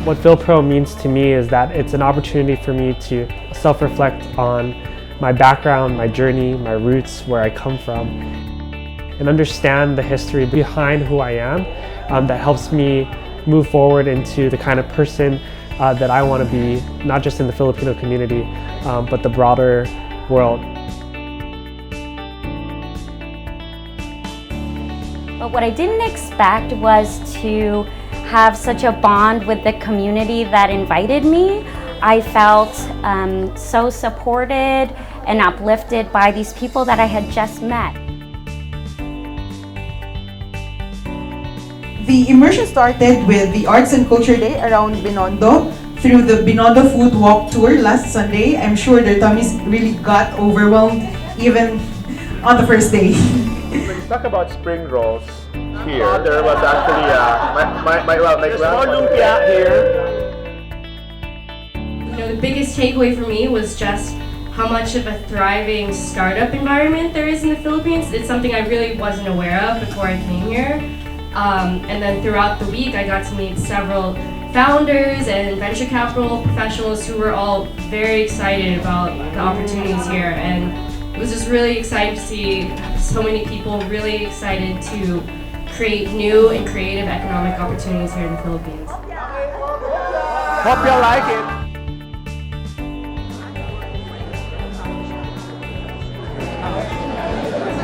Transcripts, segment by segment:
What FYLPRO means to me is that it's an opportunity for me to self-reflect on my background, my journey, my roots, where I come from, and understand the history behind who I am that helps me move forward into the kind of person that I want to be, not just in the Filipino community, but the broader world. But what I didn't expect was to have such a bond with the community that invited me. I felt so supported and uplifted by these people that I had just met. The immersion started with the Arts and Culture Day around Binondo through the Binondo Food Walk Tour last Sunday. I'm sure their tummies really got overwhelmed even on the first day. When you talk about spring rolls here, there was actually my small lumpia here. You know, the biggest takeaway for me was just how much of a thriving startup environment there is in the Philippines. It's something I really wasn't aware of before I came here. And then throughout the week, I got to meet several founders and venture capital professionals who were all very excited about the opportunities here. And it was just really exciting to see so many people really excited to create new and creative economic opportunities here in the Philippines. Hope you like it.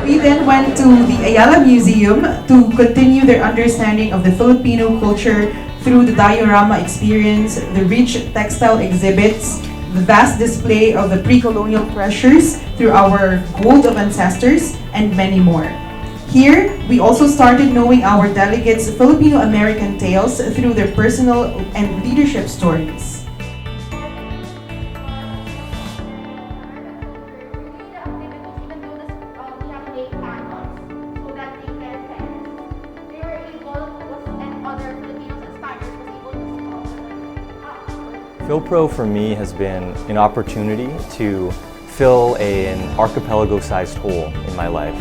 We then went to the Ayala Museum to continue their understanding of the Filipino culture through the diorama experience, the rich textile exhibits, the vast display of the pre-colonial treasures through our gold of ancestors, and many more. Here, we also started knowing our delegates' Filipino-American tales through their personal and leadership stories. FYLPRO for me has been an opportunity to fill an archipelago-sized hole in my life.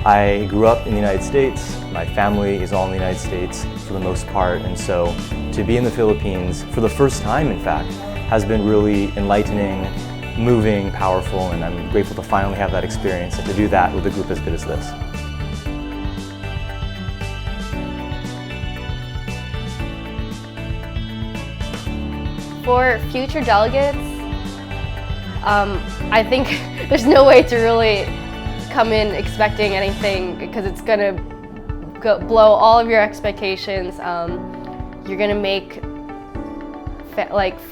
I grew up in the United States, my family is all in the United States for the most part, and so to be in the Philippines for the first time, in fact, has been really enlightening, moving, powerful, and I'm grateful to finally have that experience and to do that with a group as good as this. For future delegates, I think there's no way to really come in expecting anything because it's gonna blow all of your expectations. You're gonna make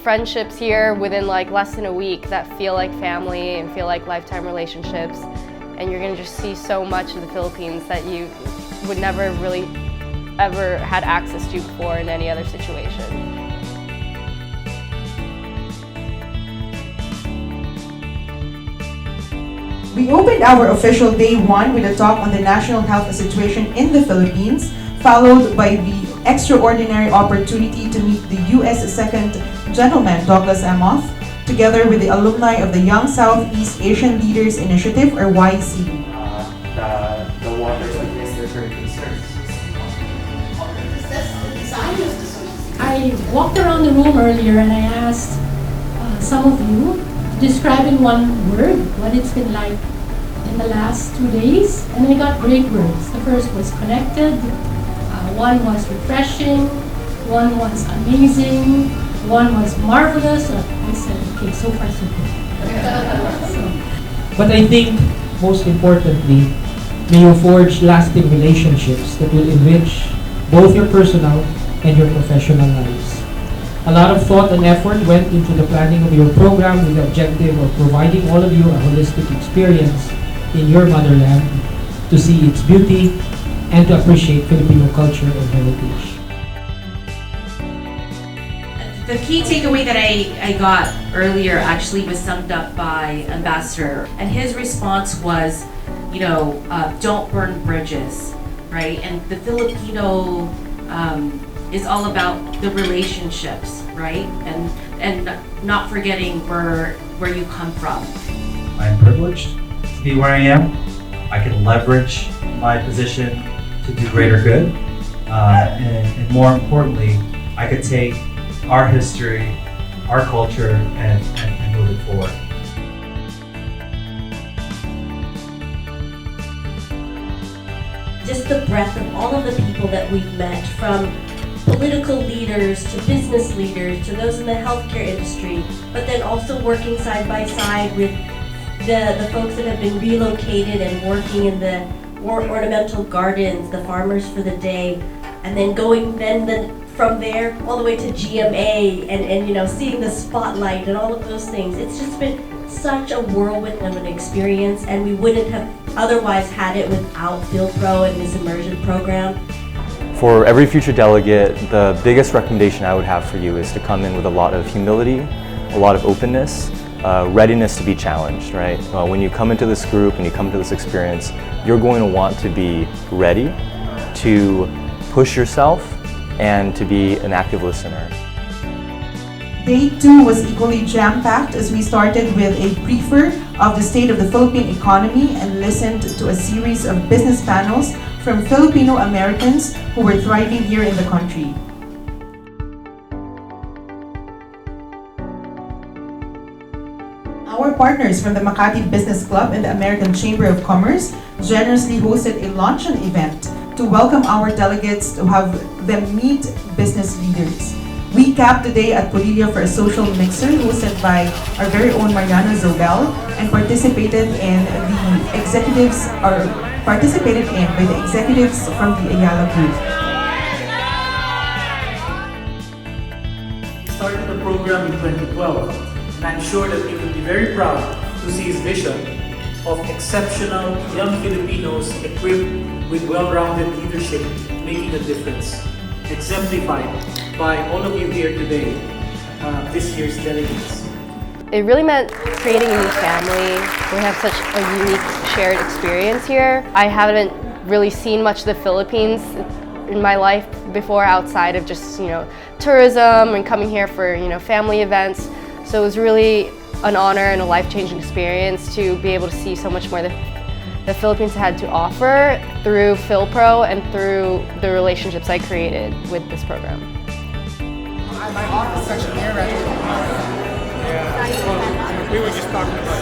friendships here within less than a week that feel like family and feel like lifetime relationships, and you're gonna just see so much of the Philippines that you would never really ever had access to before in any other situation. We opened our official day one with a talk on the national health situation in the Philippines, followed by the extraordinary opportunity to meet the U.S. Second Gentleman, Douglas Emhoff, together with the alumni of the Young Southeast Asian Leaders Initiative, or YCE. The waters like this, they're very concerned. I walked around the room earlier and I asked some of you to describe in one word what it's been like in the last 2 days, and I got great words. The first was connected, one was refreshing, one was amazing, one was marvelous. I said, okay, so far so good. But I think, most importantly, may you forge lasting relationships that will enrich both your personal and your professional lives. A lot of thought and effort went into the planning of your program with the objective of providing all of you a holistic experience in your motherland to see its beauty and to appreciate Filipino culture and heritage. The key takeaway that I got earlier actually was summed up by Ambassador, and his response was, don't burn bridges, right? And the Filipino is all about the relationships, right? And not forgetting where you come from. I'm privileged to be where I am. I can leverage my position to do greater good. And more importantly, I could take our history, our culture, and move it forward. Just the breadth of all of the people that we've met, from political leaders to business leaders to those in the healthcare industry, but then also working side by side with the folks that have been relocated and working in the ornamental gardens, the farmers for the day, and then going from there all the way to GMA and you know, seeing the spotlight and all of those things. It's just been such a whirlwind of an experience, and we wouldn't have otherwise had it without FYLPRO and this immersion program. For every future delegate, the biggest recommendation I would have for you is to come in with a lot of humility, a lot of openness, readiness to be challenged, right? When you come into this group and you come into this experience, you're going to want to be ready to push yourself and to be an active listener. Day 2 was equally jam-packed as we started with a briefer of the state of the Philippine economy and listened to a series of business panels from Filipino Americans who were thriving here in the country. Our partners from the Makati Business Club and the American Chamber of Commerce generously hosted a luncheon event to welcome our delegates to have them meet business leaders. We capped the day at Polilla for a social mixer hosted by our very own Mariana Zobel and participated by the executives from the Ayala Group. He started the program in 2012, and I'm sure that he would be very proud to see his vision of exceptional young Filipinos equipped with well-rounded leadership making a difference, exemplified by all of you here today, this year's delegates. It really meant creating a new family. We have such a unique shared experience here. I haven't really seen much of the Philippines in my life before outside of just, you know, tourism and coming here for, you know, family events. So it was really an honor and a life-changing experience to be able to see so much more the Philippines had to offer through FYLPRO and through the relationships I created with this program. My office section here, right? Yeah. Well, we were just talking about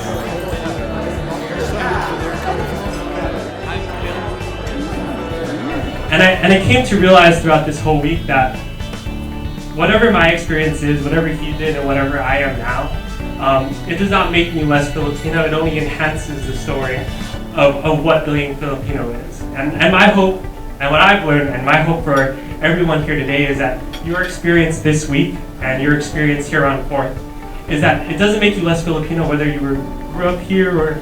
And I came to realize throughout this whole week that whatever my experience is, whatever he did, and whatever I am now, it does not make me less Filipino. It only enhances the story of what being Filipino is. And my hope, and what I've learned, and my hope for everyone here today is that your experience this week and your experience here on 4th is that it doesn't make you less Filipino whether you grew up here or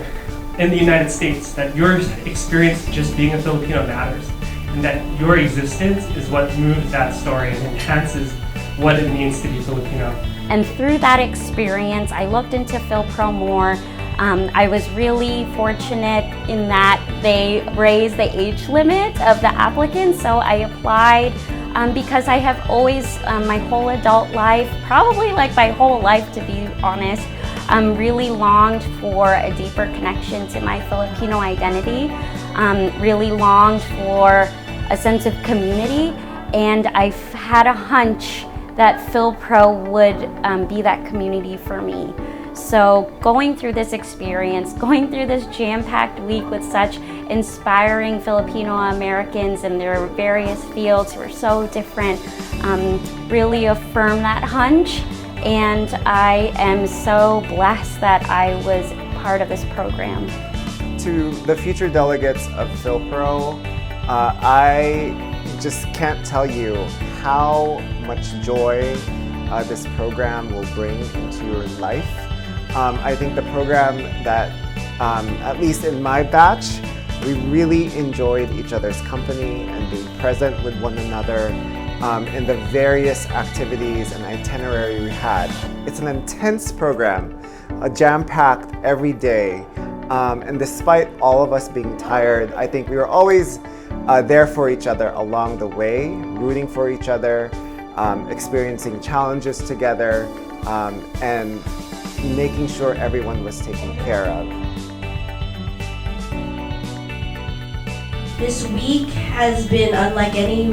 in the United States, that your experience just being a Filipino matters, and that your existence is what moves that story and enhances what it means to be Filipino. And through that experience, I looked into FYLPRO more. I was really fortunate in that they raised the age limit of the applicants, so I applied because I have always, my whole adult life, probably like my whole life to be honest, really longed for a deeper connection to my Filipino identity, really longed for a sense of community, and I had a hunch that FYLPRO would be that community for me. So going through this experience, going through this jam-packed week with such inspiring Filipino Americans in their various fields who are so different, really affirmed that hunch. And I am so blessed that I was part of this program. To the future delegates of FYLPRO, I just can't tell you how much joy this program will bring into your life. I think the program that, at least in my batch, we really enjoyed each other's company and being present with one another in the various activities and itinerary we had. It's an intense program, jam-packed every day, and despite all of us being tired, I think we were always there for each other along the way, rooting for each other, experiencing challenges together, and making sure everyone was taken care of. This week has been unlike any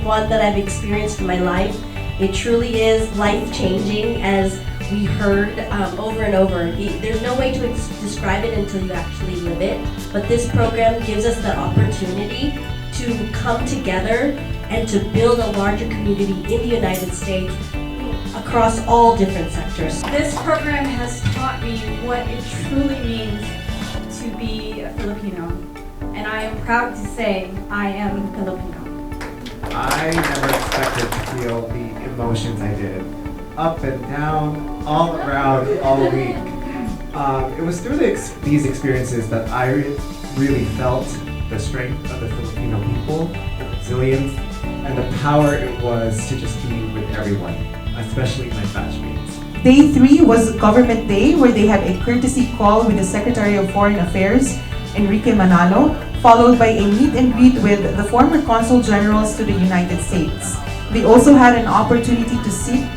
one that I've experienced in my life. It truly is life-changing, as we heard over and over. There's no way to describe it until you actually live it, but this program gives us the opportunity to come together and to build a larger community in the United States across all different sectors. This program has taught me what it truly means to be a Filipino, and I am proud to say I am Filipino. I never expected to feel the emotions I did. Up and down, all around, all week. It was through these experiences that I really felt the strength of the Filipino people, the resilience, and the power it was to just be with everyone, especially my batchmates. Day 3 was Government Day, where they had a courtesy call with the Secretary of Foreign Affairs, Enrique Manalo, followed by a meet and greet with the former consul generals to the United States. They also had an opportunity to sit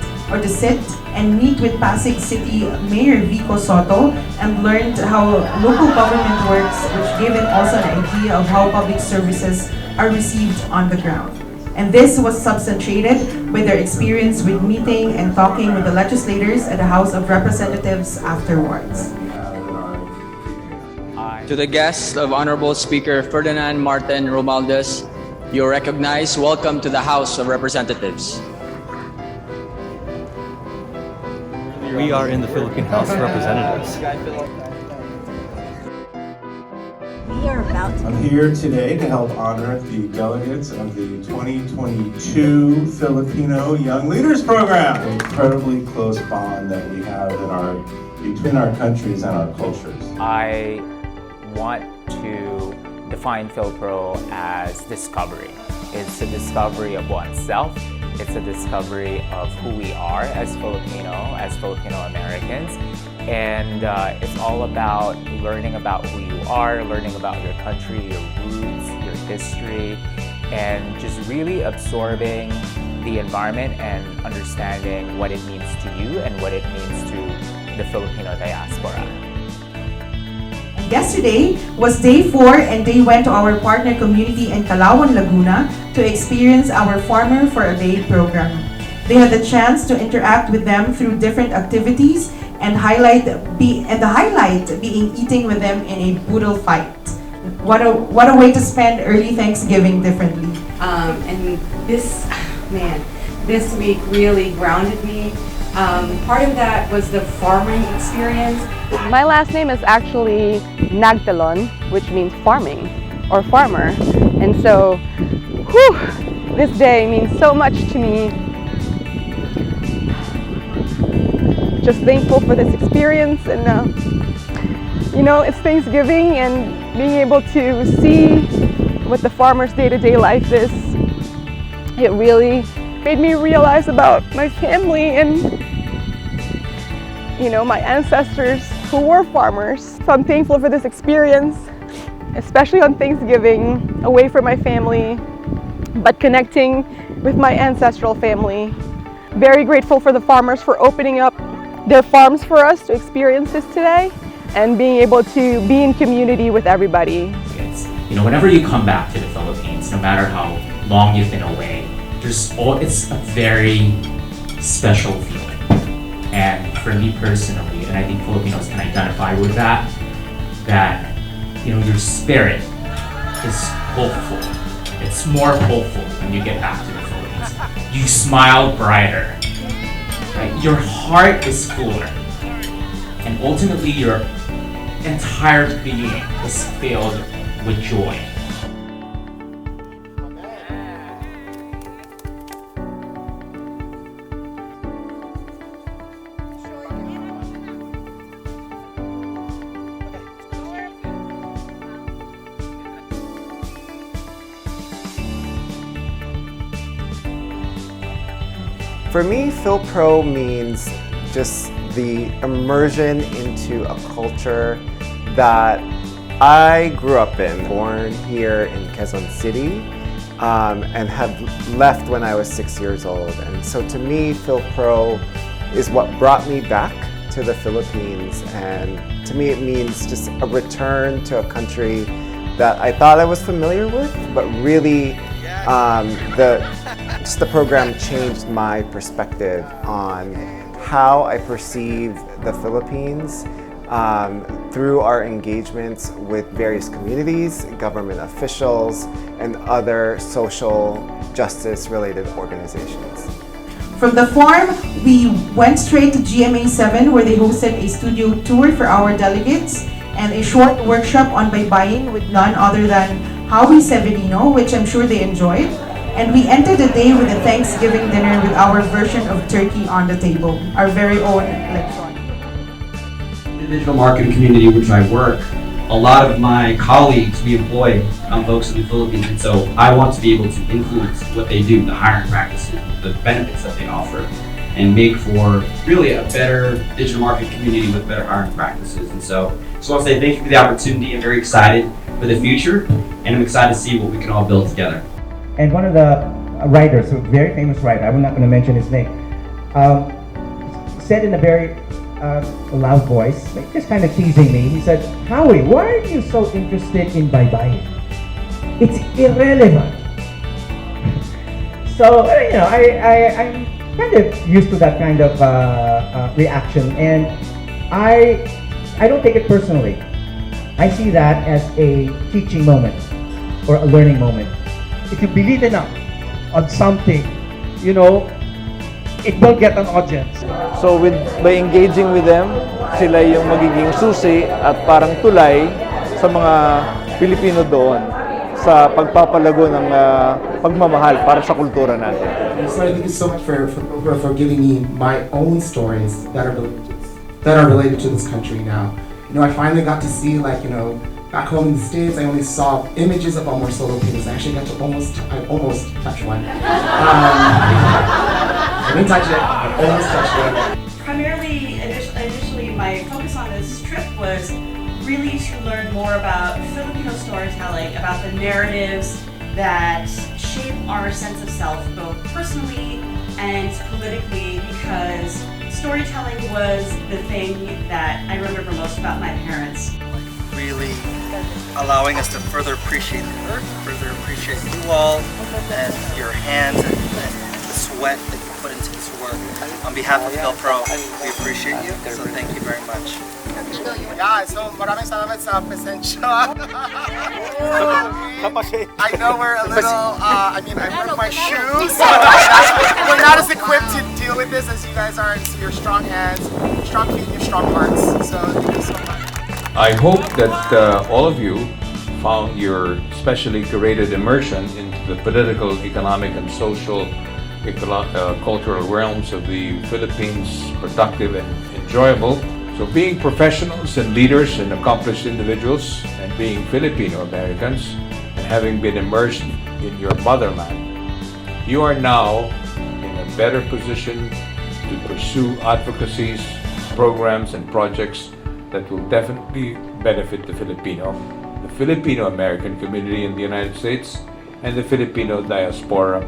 and meet with Pasig City Mayor Vico Soto and learned how local government works, which gave them also an idea of how public services are received on the ground. And this was substantiated with their experience with meeting and talking with the legislators at the House of Representatives afterwards. To the guests of Honorable Speaker Ferdinand Martin Romualdez, you are recognized. Welcome to the House of Representatives. We are in the Philippine House of Representatives. We are about to... I'm here today to help honor the delegates of the 2022 Filipino Young Leaders Program. An incredibly close bond that we have between our countries and our cultures. I want to define FYLPRO as discovery. It's a discovery of oneself. It's a discovery of who we are as Filipino Americans. And it's all about learning about who you are, learning about your country, your roots, your history, and just really absorbing the environment and understanding what it means to you and what it means to the Filipino diaspora. Yesterday was day 4, and they went to our partner community in Calauan, Laguna to experience our Farmer for a Day program. They had the chance to interact with them through different activities, and the highlight being eating with them in a boodle fight. What a way to spend early Thanksgiving differently. And this week really grounded me. Part of that was the farming experience. My last name is actually Nagtalon, which means farming or farmer. And so, this day means so much to me. Just thankful for this experience, and it's Thanksgiving, and being able to see what the farmer's day-to-day life is, it really made me realize about my family and my ancestors who were farmers. So I'm thankful for this experience, especially on Thanksgiving, away from my family, but connecting with my ancestral family. Very grateful for the farmers for opening up their farms for us to experience this today, and being able to be in community with everybody. Whenever you come back to the Philippines, no matter how long you've been away, it's a very special feeling. And for me personally, and I think Filipinos can identify with that your spirit is hopeful. It's more hopeful when you get back to the Philippines. You smile brighter, right? Your heart is fuller. And ultimately your entire being is filled with joy. For me, FYLPRO means just the immersion into a culture that I grew up in, born here in Quezon City, and had left when I was 6 years old. And so to me, FYLPRO is what brought me back to the Philippines. And to me, it means just a return to a country that I thought I was familiar with, but really the Just the program changed my perspective on how I perceive the Philippines through our engagements with various communities, government officials, and other social justice related organizations. From the farm, we went straight to GMA 7 where they hosted a studio tour for our delegates and a short workshop on baybayin with none other than Howie Severino, which I'm sure they enjoyed. And we ended the day with a Thanksgiving dinner with our version of turkey on the table, our very own lechon. In the digital marketing community which I work, a lot of my colleagues, we employ folks in the Philippines, and so I want to be able to influence what they do, the hiring practices, the benefits that they offer, and make for really a better digital marketing community with better hiring practices. And so I just want to say thank you for the opportunity. I'm very excited for the future, and I'm excited to see what we can all build together. And one of the writers, a very famous writer, I'm not going to mention his name, said in a very loud voice, just kind of teasing me, he said, "Howie, why are you so interested in baybayin? It's irrelevant." So, I'm kind of used to that kind of reaction, and I don't take it personally. I see that as a teaching moment or a learning moment. If you believe enough on something, it will get an audience. So by engaging with them, sila yung magiging susi at parang tulay sa mga Pilipino doon sa pagpapalago ng pagmamahal para sa kultura natin. So I thank you so much for giving me my own stories that are related to this country now. I finally got to see, back home in the States, I only saw images of almost Filipinos. I actually got to almost touch one. I didn't touch it, I almost touched it. Primarily, initially, my focus on this trip was really to learn more about Filipino storytelling, about the narratives that shape our sense of self, both personally and politically, because storytelling was the thing that I remember most about my parents. Really allowing us to further appreciate the earth, further appreciate you all, and your hands and the sweat that you put into this work. On behalf of FYLPRO, we appreciate you, so thank you very much. Yeah, so maraming salamat sa presensya. I know we're a little, I broke my shoes. We're not as equipped to deal with this as you guys are, so your strong hands, strong feet, and your strong hearts. So thank you so much. I hope that all of you found your specially curated immersion into the political, economic, and social, cultural realms of the Philippines productive and enjoyable. So being professionals and leaders and accomplished individuals and being Filipino Americans and having been immersed in your motherland, you are now in a better position to pursue advocacies, programs, and projects that will definitely benefit the Filipino American community in the United States and the Filipino diaspora.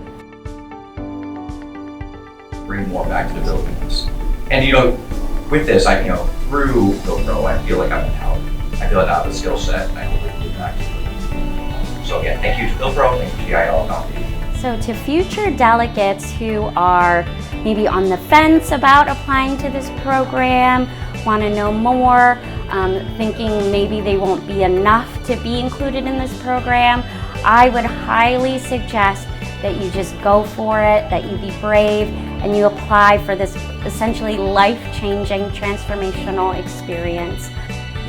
Bring more back to the Philippines. And with this, through FYLPRO, I feel like I'm empowered. I feel like I have the skill set, and I hope we can give back to the Philippines. So again, thank you to FYLPRO, thank you to GIL Foundation. So to future delegates who are maybe on the fence about applying to this program, want to know more, thinking maybe they won't be enough to be included in this program, I would highly suggest that you just go for it, that you be brave, and you apply for this essentially life-changing, transformational experience.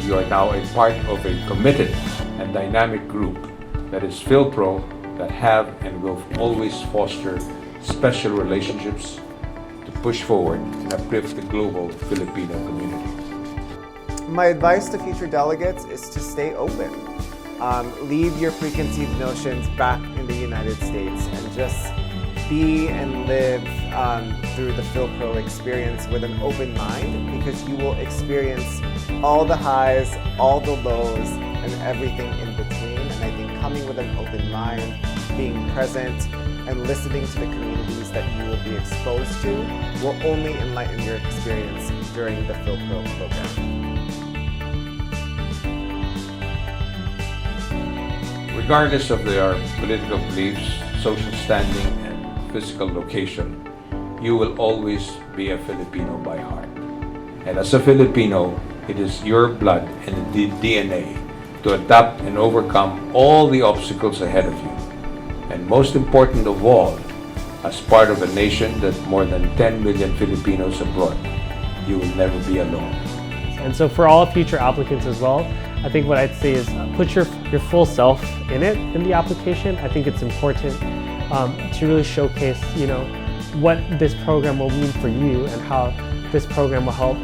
You are now a part of a committed and dynamic group that is FYLPRO, that have and will always foster special relationships to push forward and uplift the global Filipino community. My advice to future delegates is to stay open. Leave your preconceived notions back in the United States and just be and live through the FYLPRO experience with an open mind, because you will experience all the highs, all the lows, and everything in between. And I think coming with an open mind, being present, and listening to the communities that you will be exposed to will only enlighten your experience during the FYLPRO program. Regardless of their political beliefs, social standing, and physical location, you will always be a Filipino by heart. And as a Filipino, it is your blood and the DNA to adapt and overcome all the obstacles ahead of you. And most important of all, as part of a nation that more than 10 million Filipinos abroad, you will never be alone. And so for all future applicants as well, I think what I'd say is put your full self in it, in the application. I think it's important to really showcase, what this program will mean for you and how this program will help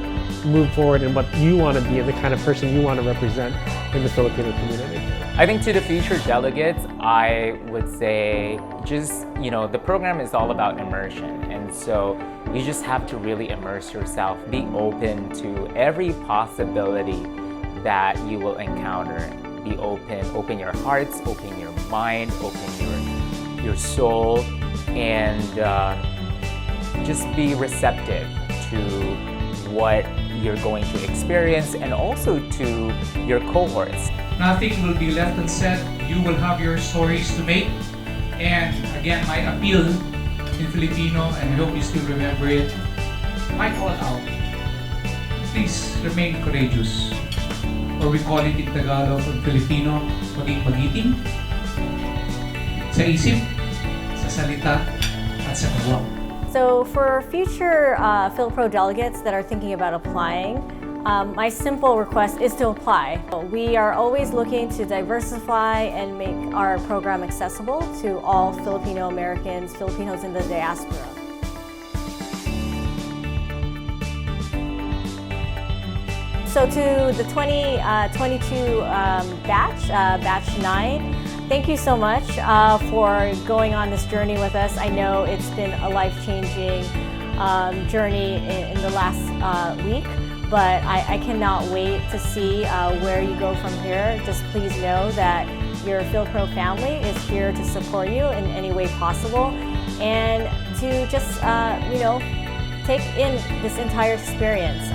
move forward and what you want to be and the kind of person you want to represent in the Filipino community. I think to the future delegates, I would say just, the program is all about immersion. And so you just have to really immerse yourself, be open to every possibility that you will encounter. Be open your hearts, open your mind, open your soul, and just be receptive to what you're going to experience and also to your cohorts. Nothing will be left unsaid. You will have your stories to make. And again, my appeal in Filipino, and I hope you still remember it, my call out, please remain courageous. Or we call it in Tagalog and Filipino, maging magiting sa isip, sa salita, at sa gawa. So for future FYLPRO delegates that are thinking about applying, my simple request is to apply. We are always looking to diversify and make our program accessible to all Filipino Americans, Filipinos in the diaspora. So to the 2022 batch, batch 9, thank you so much for going on this journey with us. I know it's been a life-changing journey in the last week, but I cannot wait to see where you go from here. Just please know that your FYLPRO family is here to support you in any way possible, and to just take in this entire experience.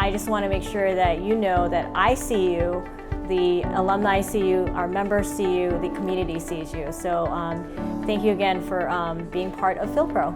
I just want to make sure that you know that I see you, the alumni see you, our members see you, the community sees you. So thank you again for being part of FYLPRO.